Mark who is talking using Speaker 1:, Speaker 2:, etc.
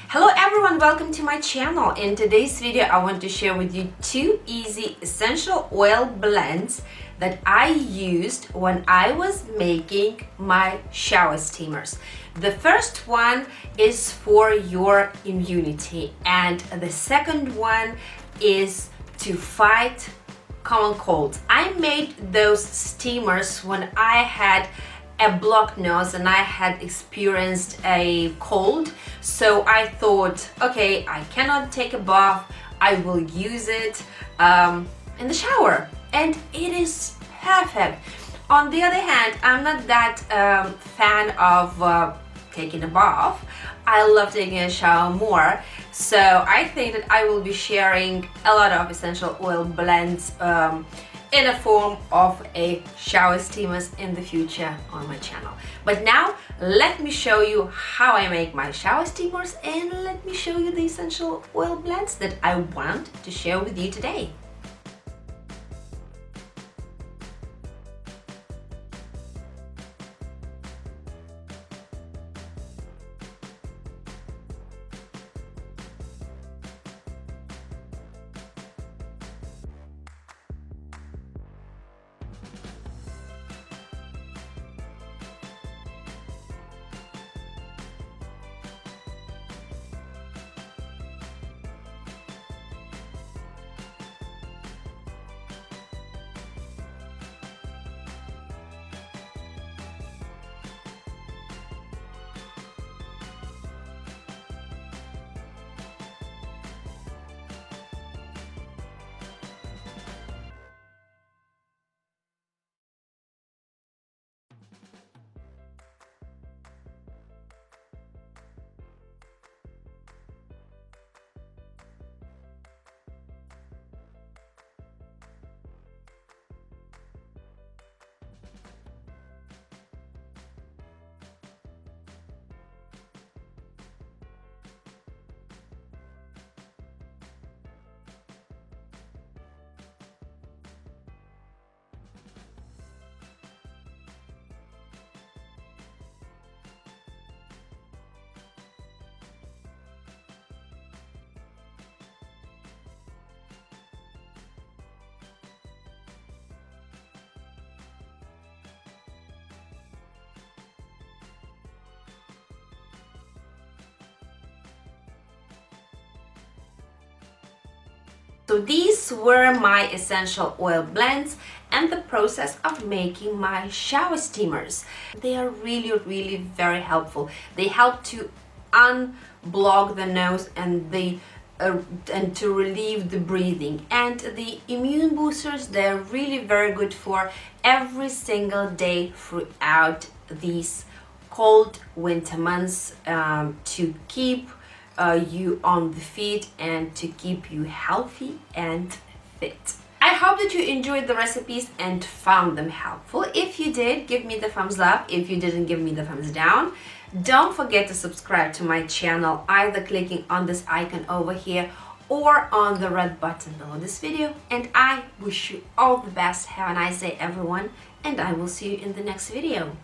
Speaker 1: Hello everyone, welcome to my channel. In today's video I want to share with you two easy essential oil blends that I used when I was making my shower steamers. The first one is for your immunity and the second one is to fight common colds. I made those steamers when I had a blocked nose and I had experienced a cold, so I thought, okay, I cannot take a bath, I will use it in the shower, and it is perfect. On the other hand, I'm not that fan of taking a bath. I love taking a shower more, so I think that I will be sharing a lot of essential oil blends in a form of a shower steamers in the future on my channel. But now let me show you how I make my shower steamers and let me show you the essential oil blends that I want to share with you today. So these were my essential oil blends and the process of making my shower steamers. They are really very helpful. They help to unblock the nose and to relieve the breathing. And the immune boosters, they're really very good for every single day throughout these cold winter months, to keep you on the feet and to keep you healthy and fit. I hope that you enjoyed the recipes and found them helpful. If you did, give me the thumbs up. If you didn't, give me the thumbs down. Don't forget to subscribe to my channel, either clicking on this icon over here or on the red button below this video. And I wish you all the best. Have a nice day, everyone, and I will see you in the next video.